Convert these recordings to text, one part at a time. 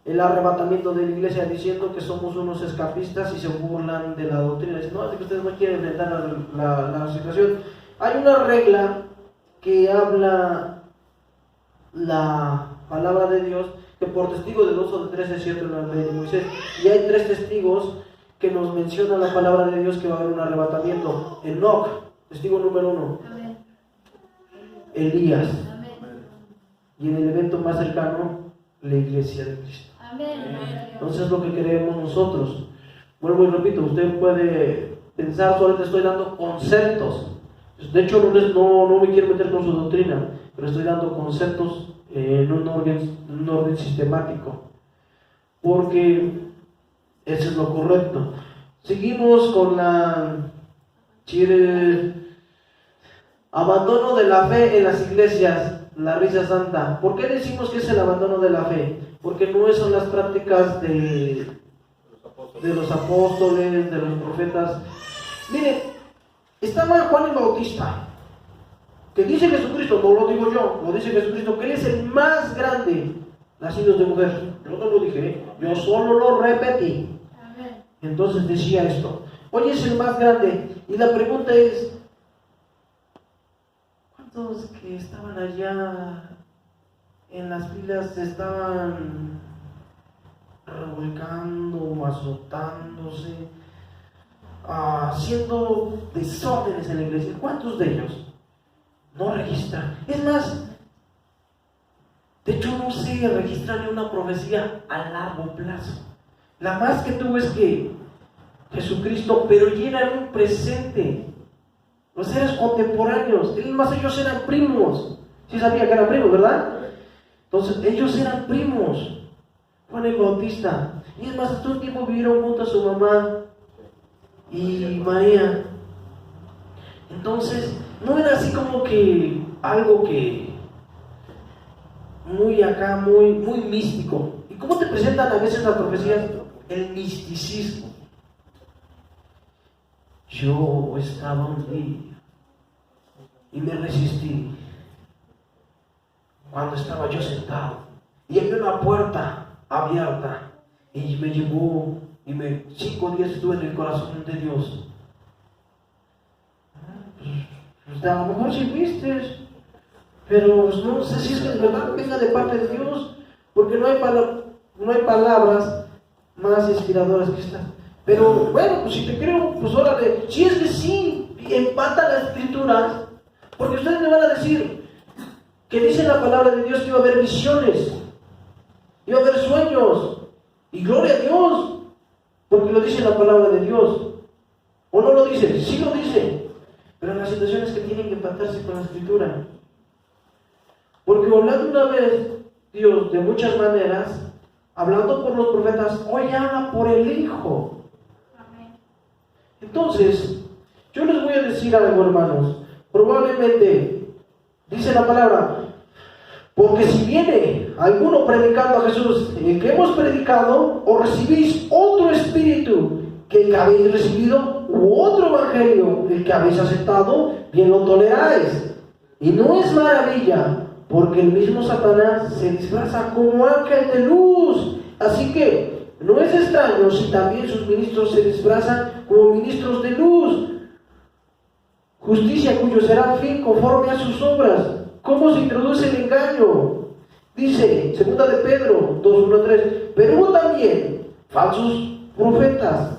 el arrebatamiento de la iglesia diciendo que somos unos escapistas y se burlan de la doctrina. Dicen, no, es que ustedes no quieren enfrentar la situación. Hay una regla que habla la palabra de Dios, que por testigo de 2 o de 3 es cierto en la ley de Moisés, y hay 3 testigos que nos menciona la palabra de Dios que va a haber un arrebatamiento. Enoc, testigo número 1. Amén. Elías. Amén. Y en el evento más cercano, la iglesia de Cristo. Amén. Entonces es lo que queremos nosotros. Vuelvo y repito, usted puede pensar, solo te estoy dando conceptos. De hecho, no me quiero meter con su doctrina, pero estoy dando conceptos en un orden sistemático, porque eso es lo correcto. Seguimos con abandono de la fe en las iglesias, la risa santa. ¿Por qué decimos que es el abandono de la fe? Porque no son las prácticas de los apóstoles, de los profetas. Miren, estaba Juan el Bautista, que dice Jesucristo, no lo digo yo, lo dice Jesucristo, que Él es el más grande nacido de mujer. Yo no lo dije, yo solo lo repetí. Entonces decía esto, hoy es el más grande, y la pregunta es, ¿cuántos que estaban allá en las filas se estaban revolcando, azotándose, haciendo desórdenes en la iglesia? ¿Cuántos de ellos no registran? Es más, de hecho no se registra ni una profecía a largo plazo. La más que tuvo es que Jesucristo, pero ya era en un presente. Los seres contemporáneos, más ellos eran primos. Sí sabía que eran primos, ¿verdad? Entonces ellos eran primos. Juan el Bautista. Y es más, todo el tiempo vivieron juntos a su mamá y María. Entonces, no era así como que algo que muy acá, muy místico. ¿Y cómo te presentan a veces las profecías? El misticismo. Yo estaba un día y me resistí cuando estaba yo sentado y había una puerta abierta y me llevó y 5 días estuve en el corazón de Dios. Pues a lo mejor sí viste, pero no sé si es que en verdad venga de parte de Dios, porque no hay palabras más inspiradoras que estas. Pero bueno, pues si te creo, pues órale. Si es que sí, empata las escrituras, porque ustedes me van a decir que dice la palabra de Dios que iba a haber visiones, iba a haber sueños, y gloria a Dios, porque lo dice la palabra de Dios. ¿O no lo dice? Sí lo dice, pero en las situaciones que tienen que empatarse con la escritura. Porque hablando una vez Dios de muchas maneras, hablando por los profetas, hoy habla por el Hijo. Entonces, yo les voy a decir algo, hermanos. Probablemente, dice la palabra, porque si viene alguno predicando a Jesús, el que hemos predicado, o recibís otro espíritu que el que habéis recibido, u otro evangelio el que habéis aceptado, bien lo toleráis. Y no es maravilla, porque el mismo Satanás se disfraza como ángel de luz. Así que no es extraño si también sus ministros se disfrazan como ministros de luz. Justicia cuyo será el fin conforme a sus obras. ¿Cómo se introduce el engaño? Dice, 2 de Pedro 2:1-3, pero hubo también falsos profetas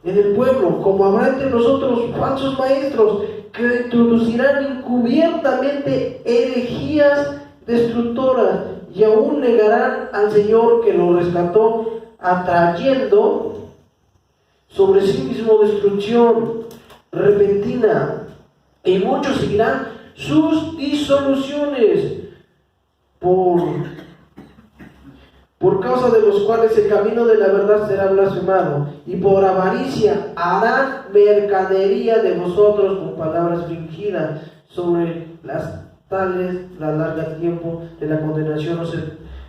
en el pueblo, como habrá entre nosotros falsos maestros que introducirán encubiertamente herejías destructoras y aún negarán al Señor que lo rescató, atrayendo sobre sí mismo destrucción repentina, y muchos seguirán sus disoluciones, por causa de los cuales el camino de la verdad será blasfemado, y por avaricia harán mercadería de vosotros con palabras fingidas. Sobre las tales la larga tiempo de la condenación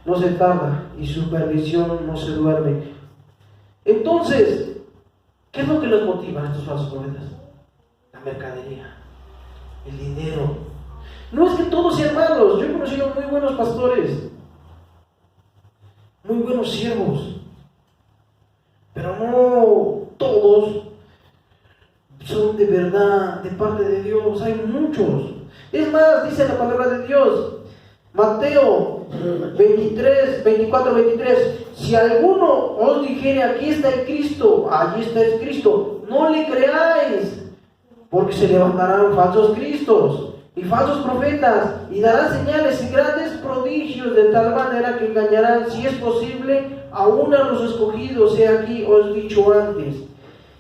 no se tarda, y su perdición no se duerme. Entonces, ¿qué es lo que los motiva a estos falsos profetas? La mercadería, el dinero. No es que todos sean malos. Yo he conocido muy buenos pastores muy buenos siervos, pero no todos son de verdad de parte de Dios. Hay muchos. Es más, dice la palabra de Dios, Mateo 24:23, si alguno os dijere aquí está el Cristo, allí está el Cristo, no le creáis, porque se levantarán falsos cristos y falsos profetas, y darán señales y grandes prodigios, de tal manera que engañarán, si es posible, aún a los escogidos. He aquí os he dicho antes.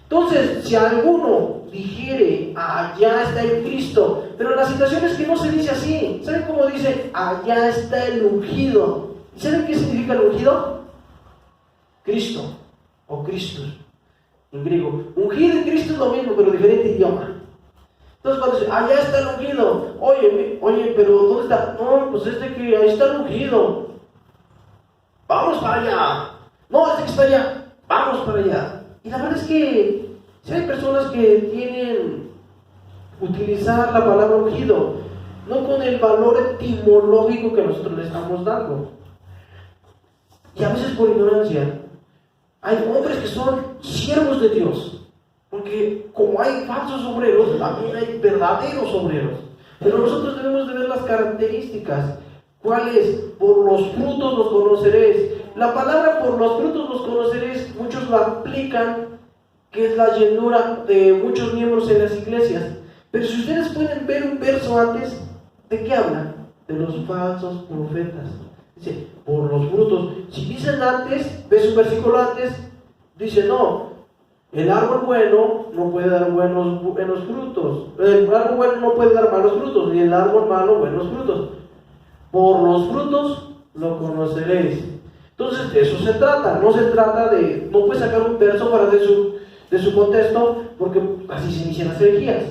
Entonces, si alguno dijere, allá está el Cristo, pero la situación es que no se dice así. ¿Saben cómo dice? Allá está el ungido. ¿Y saben qué significa el ungido? Cristo, o Christus, en griego. Ungido y Cristo es lo mismo, pero diferente idioma. Entonces cuando dice, allá está el ungido, oye, pero ¿dónde está? No, pues que ahí está el ungido. Vamos para allá. No, que está allá. Vamos para allá. Y la verdad es que si hay personas que tienen utilizar la palabra ungido, no con el valor etimológico que nosotros le estamos dando. Y a veces por ignorancia, hay hombres que son siervos de Dios. Porque como hay falsos obreros, también hay verdaderos obreros. Pero nosotros debemos de ver las características. ¿Cuáles? Por los frutos los conoceréis. La palabra por los frutos los conoceréis, muchos la aplican, que es la llenura de muchos miembros en las iglesias. Pero si ustedes pueden ver un verso antes, ¿de qué habla? De los falsos profetas. Dice, por los frutos. Si dicen antes, ves un versículo antes, dice no. El árbol bueno no puede dar buenos frutos. El árbol bueno no puede dar malos frutos, ni el árbol malo buenos frutos. Por los frutos lo conoceréis. Entonces de eso se trata. No se trata de, no puedes sacar un verso para de su contexto, porque así se inician las herejías.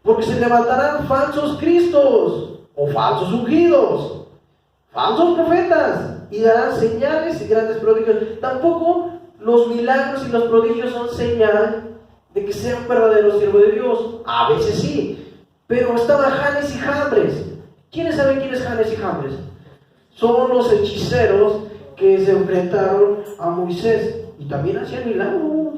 Porque se levantarán falsos cristos o falsos ungidos, falsos profetas, y darán señales y grandes prodigios. Tampoco los milagros y los prodigios son señal de que sea un verdadero siervo de Dios. A veces sí, pero estaban Janes y Jambres. ¿Quiénes saben quién es Janes y Jambres? Son los hechiceros que se enfrentaron a Moisés y también hacían milagros.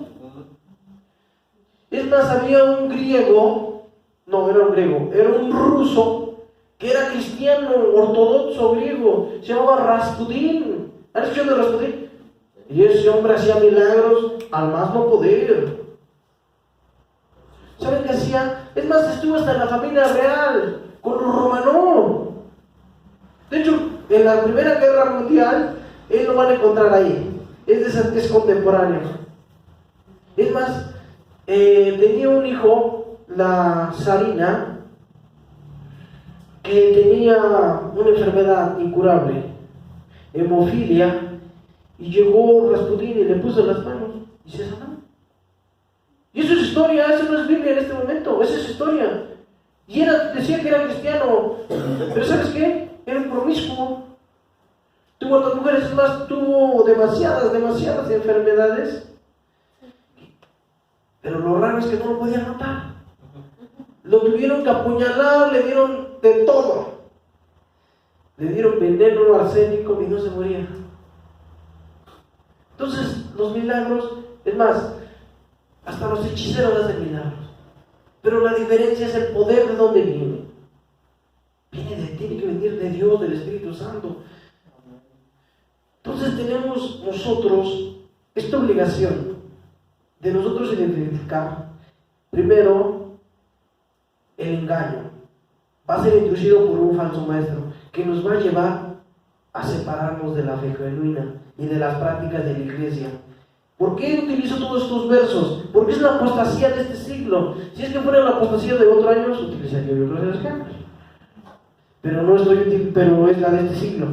Es más, había un griego, no era un griego, era un ruso que era cristiano, ortodoxo griego, se llamaba Rasputín. ¿Han escuchado de Rasputín? Y ese hombre hacía milagros al más no poder. ¿Saben qué hacía? Es más, estuvo hasta en la familia real, con los Romanov. De hecho, en la Primera Guerra Mundial, él lo van a encontrar ahí. Es contemporáneo. Es más, tenía un hijo, la Zarina, que tenía una enfermedad incurable, hemofilia. Y llegó Rasputín y le puso las manos y se sanó. Y eso es historia, eso no es Biblia en este momento, esa es historia. Y decía que era cristiano, pero ¿sabes qué? Era un promiscuo. Tuvo otras mujeres, es más, tuvo demasiadas enfermedades. Pero lo raro es que no lo podían matar. Lo tuvieron que apuñalar, le dieron de todo. Le dieron veneno, arsénico y no se moría. Entonces, los milagros, es más, hasta los hechiceros hacen milagros. Pero la diferencia es el poder de dónde viene. Tiene que venir de Dios, del Espíritu Santo. Entonces tenemos nosotros esta obligación de nosotros identificar, primero, el engaño. Va a ser inducido por un falso maestro que nos va a llevar a separarnos de la fe genuina y de las prácticas de la iglesia. ¿Por qué utilizo todos estos versos? Porque es la apostasía de este siglo. Si es que fuera la apostasía de otro año, utilizaría yo otros ejemplos. Pero no estoy útil, pero es la de este siglo.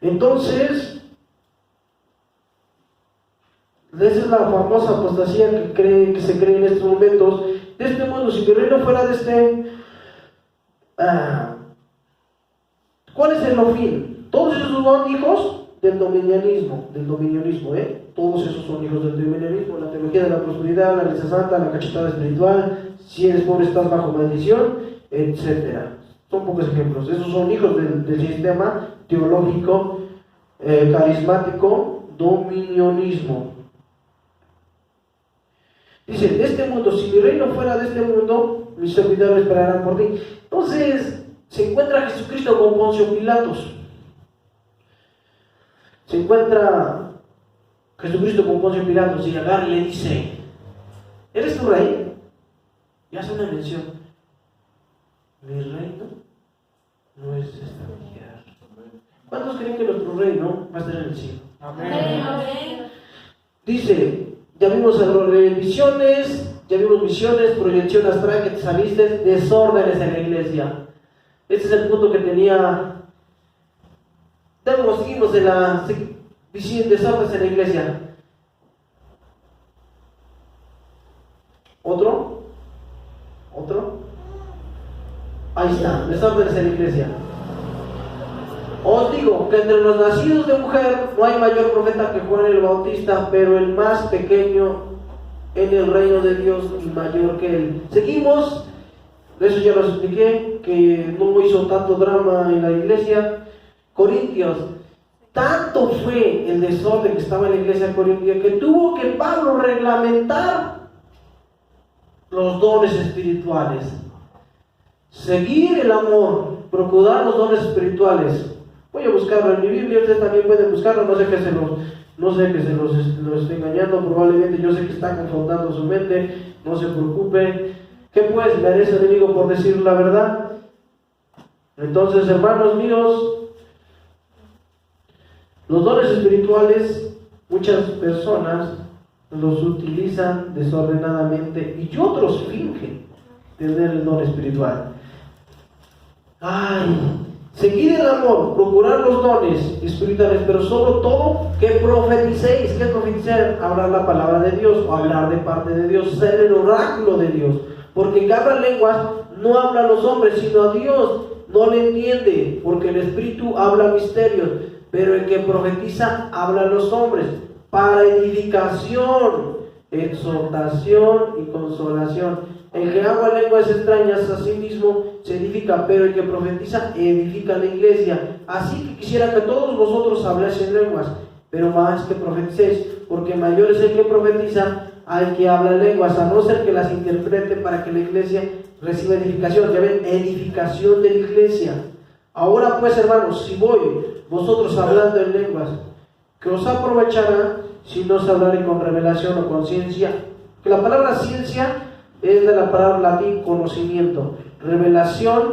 Entonces, esa es la famosa apostasía que se cree en estos momentos. De este mundo, si mi reino fuera de este, ¿cuál es el fin? Todos esos son hijos del dominionismo, todos esos son hijos del dominionismo, la teología de la prosperidad, la alianza santa, la cachetada espiritual, si eres pobre estás bajo maldición, etc. Son pocos ejemplos. Esos son hijos del sistema teológico carismático, dominionismo. Dice, de este mundo, si mi reino fuera de este mundo, mis servidores esperarán por ti. Entonces, se encuentra Jesucristo con Poncio Pilatos. Se encuentra Jesucristo con Poncio Pilatos y agarra y le dice, ¿eres tu rey? Y hace una mención. Mi reino no es esta tierra. ¿Cuántos creen que nuestro reino va a estar en el cielo? Amén. Dice, ya vimos visiones, proyección astral que te saliste, desórdenes en la iglesia. Este es el punto que tenía. Seguimos de la desórdenes en la iglesia. ¿Otro? Ahí está, desórdenes en la iglesia. Os digo que entre los nacidos de mujer no hay mayor profeta que Juan el Bautista, pero el más pequeño en el reino de Dios y mayor que él. Seguimos, de eso ya lo expliqué, que no hizo tanto drama en la iglesia. Corintios, tanto fue el desorden que estaba en la iglesia corintia que tuvo que Pablo reglamentar los dones espirituales. Seguir el amor, procurar los dones espirituales. Voy a buscarlo en mi Biblia, ustedes también pueden buscarlo, no sé que se los esté engañando, probablemente yo sé que está confrontando su mente, no se preocupen. ¿Qué pues? ¿Me haré ese enemigo por decir la verdad? Entonces, hermanos míos, los dones espirituales, muchas personas los utilizan desordenadamente y otros fingen tener el don espiritual. Seguid el amor, procurar los dones espirituales, pero sobre todo que profeticéis. ¿Qué es profetizar? Hablar la palabra de Dios o hablar de parte de Dios, ser el oráculo de Dios. Porque el que habla lenguas no habla a los hombres, sino a Dios. No le entiende, porque el Espíritu habla misterios, pero el que profetiza habla a los hombres para edificación, exhortación y consolación. El que habla lenguas extrañas a sí mismo se edifica, pero el que profetiza edifica la iglesia. Así que quisiera que todos vosotros hablasen lenguas, pero más que profeticéis, porque mayor es el que profetiza al que habla lenguas, a no ser que las interprete para que la iglesia reciba edificación. Ya ven, edificación de la iglesia. Ahora pues, hermanos, si voy vosotros hablando en lenguas, ¿qué os aprovechará si no os hablaré con revelación o con ciencia? Que la palabra ciencia es de la palabra latín conocimiento, revelación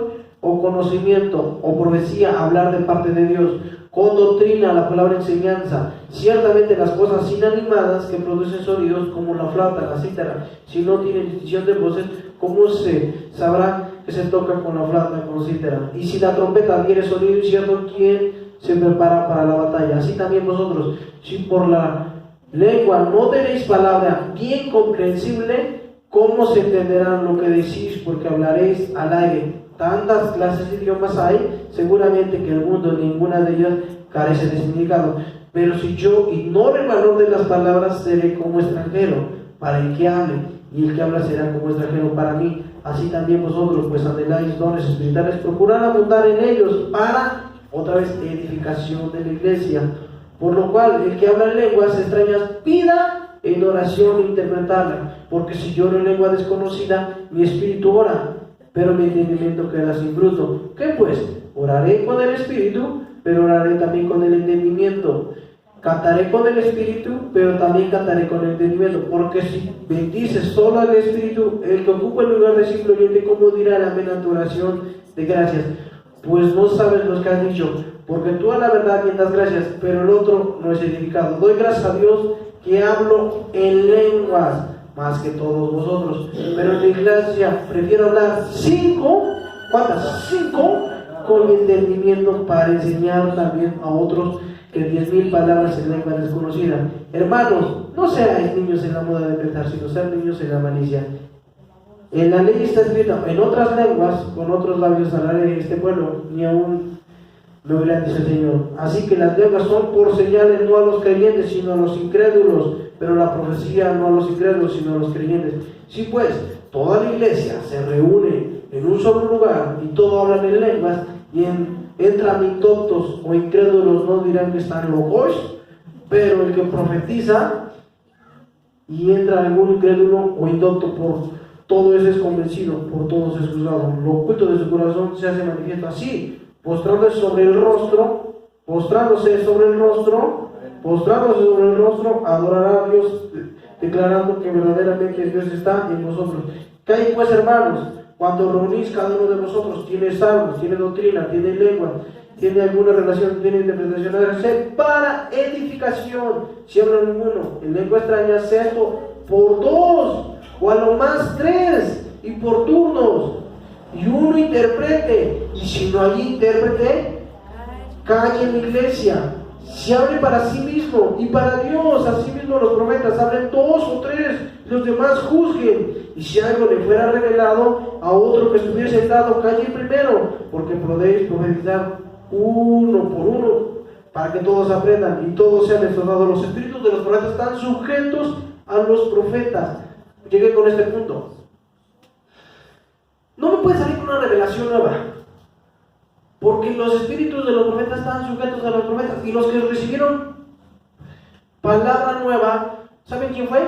o conocimiento o profecía, hablar de parte de Dios, con doctrina, la palabra enseñanza, ciertamente las cosas inanimadas que producen sonidos como la flauta, la cítara, si no tienen distinción de voces, ¿cómo se sabrá que se toca con la flauta, con la cítara? Y si la trompeta tiene sonido incierto, ¿quién se prepara para la batalla? Así también vosotros, si por la lengua no tenéis palabra bien comprensible, ¿cómo se entenderán lo que decís? Porque hablaréis al aire. Tantas clases de idiomas hay, seguramente que el mundo, ninguna de ellas carece de significado. Pero si yo ignoro el valor de las palabras, seré como extranjero para el que hable, y el que habla será como extranjero para mí. Así también vosotros, pues anheláis dones espirituales, procurad abundar en ellos para, otra vez, edificación de la iglesia. Por lo cual, el que habla en lenguas extrañas, pida en oración interpretarla, porque si yo en lengua desconocida, mi espíritu ora, pero mi entendimiento queda sin fruto. ¿Qué pues? Oraré con el espíritu, pero oraré también con el entendimiento. Cantaré con el espíritu, pero también cantaré con el entendimiento. Porque si bendices solo al espíritu, el que ocupa el lugar de simple oyente, ¿cómo dirá el amén a tu oración de gracias? Pues no sabes lo que has dicho, porque tú a la verdad bien das gracias, pero el otro no es edificado. Doy gracias a Dios que hablo en lenguas más que todos vosotros, pero en la iglesia prefiero hablar 5, ¿cuántas? 5 con entendimiento, para enseñar también a otros que 10,000 palabras en lengua desconocida. Hermanos, no seáis niños en la moda de pensar, sino ser niños en la malicia. En la ley está escrito, en otras lenguas, con otros labios hablaré este pueblo, ni aún lo verán, dice el Señor. Así que las lenguas son por señales no a los creyentes, sino a los incrédulos, pero la profecía no a los incrédulos, sino a los creyentes. Si pues toda la iglesia se reúne en un solo lugar y todos hablan en lenguas, y en entran indoctos o incrédulos, no dirán que están locos, pero el que profetiza y entra algún incrédulo o indocto, por todo ese es convencido, por todos es juzgado. Lo oculto de su corazón se hace manifiesto así, postrándose sobre el rostro, adorará a Dios, declarando que verdaderamente Dios está en vosotros. ¿Qué hay pues, hermanos? Cuando reunís cada uno de vosotros, tiene salmos, tiene doctrina, tiene lengua, tiene alguna relación, tiene interpretación, para edificación. Si habla ninguno en lengua extraña, sea esto por dos, o a lo más tres, y por turnos, y uno interprete. Y si no hay intérprete, calle en la iglesia. Si hable para sí mismo y para Dios, así mismo los profetas hablen dos o tres, los demás juzguen. Y si algo le fuera revelado a otro que estuviese sentado, calle primero, porque podéis profetizar uno por uno, para que todos aprendan y todos sean exhortados. Los espíritus de los profetas están sujetos a los profetas. Llegué con este punto. No me puede salir con una revelación nueva, porque los espíritus de los profetas están sujetos a los profetas. Y los que recibieron palabra nueva, ¿saben quién fue?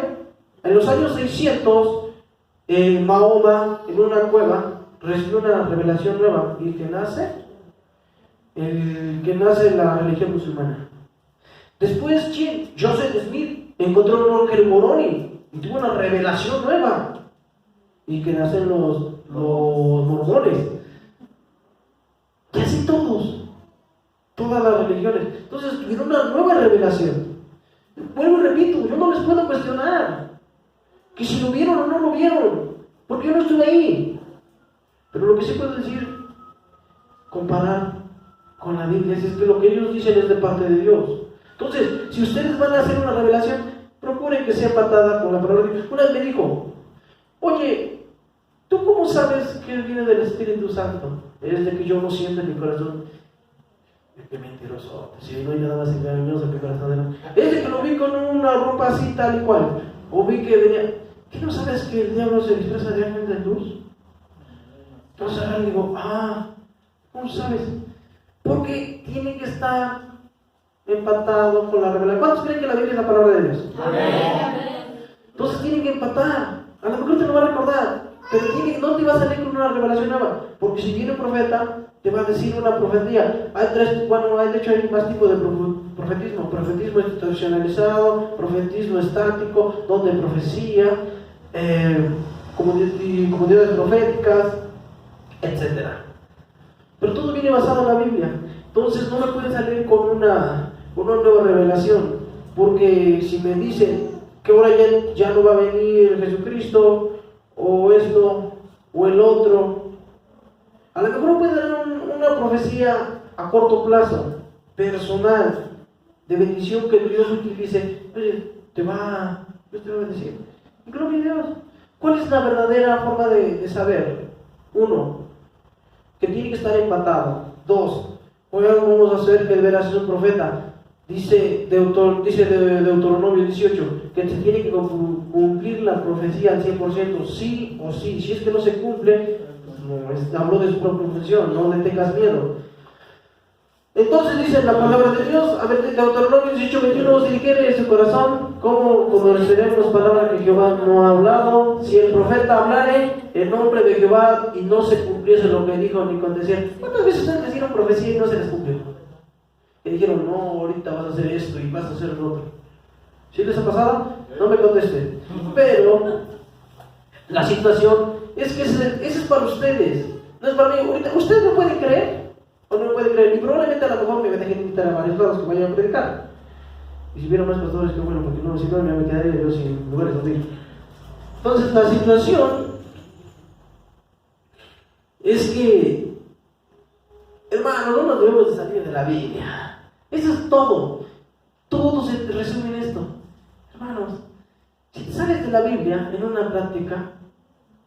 En los años 600, Mahoma, en una cueva, recibió una revelación nueva. ¿Y que nace? La religión musulmana. Después, ¿quién? Joseph Smith encontró un ángel Moroni y tuvo una revelación nueva. ¿Y que nacen los mormones? Y así todas las religiones. Entonces tuvieron una nueva revelación. Vuelvo y repito, yo no les puedo cuestionar que si lo vieron o no lo vieron, porque yo no estuve ahí. Pero lo que sí puedo decir, comparar con la Biblia, es que lo que ellos dicen es de parte de Dios. Entonces, si ustedes van a hacer una revelación, procuren que sea empatada con la palabra de Dios. Una vez me dijo, oye, ¿tú cómo sabes que viene del Espíritu Santo? Es de que yo no siento en mi corazón. Qué mentiroso. Si no hay nada más engañoso que corazón. Es de que lo vi con una ropa así tal y cual. O vi que venía. ¿Qué no sabes que el diablo se disfraza de ángel de luz? Entonces ahora digo, ¿cómo sabes? Porque tiene que estar empatado con la revelación. ¿Cuántos creen que la Biblia es la palabra de Dios? Amén. Entonces tienen que empatar. A lo mejor te lo va a recordar, pero no te va a salir con una revelación nueva, porque si viene un profeta, te va a decir una profecía. De hecho hay más tipos de profetismo. Profetismo institucionalizado, profetismo estático, donde profecía, comunidades proféticas, etc. Pero todo viene basado en la Biblia. Entonces no me puede salir con una nueva revelación, porque si me dicen que ahora ya no va a venir Jesucristo, o esto, o el otro, a lo mejor puede dar una profecía a corto plazo, personal, de bendición que Dios utilice. Oye, Dios te va a bendecir. Y gloria a Dios. ¿Cuál es la verdadera forma de saber? Uno, que tiene que estar empatado. Dos, hoy vamos a ver que de veras es un profeta. Dice Deuteronomio 18 que se tiene que cumplir la profecía al 100%, sí o sí. Si es que no se cumple, habló de su propia función, no le tengas miedo. Entonces dice la palabra de Dios, a ver, Deuteronomio 18:21, os dijere en su corazón, ¿cómo conoceremos palabras que Jehová no ha hablado? Si el profeta hablare en nombre de Jehová y no se cumpliese lo que dijo ni condecía. ¿Cuántas veces ustedes les dieron profecía y no se les cumplió? Y dijeron, no, ahorita vas a hacer esto y vas a hacer lo otro. ¿Sí les ha pasado? No me contesten. Pero la situación es que ese es para ustedes, no es para mí. Ahorita, ustedes no pueden creer, o no me pueden creer, y probablemente a lo mejor me dejen invitar a varios lados que vayan a predicar. Y si hubiera más pastores, que bueno, porque no, si no me quedaría yo sin lugares donde ir. Entonces la situación es que, hermano, no nos debemos de salir de la Biblia. Eso es todo. Todo se resume en esto. Hermanos, si te sales de la Biblia en una práctica,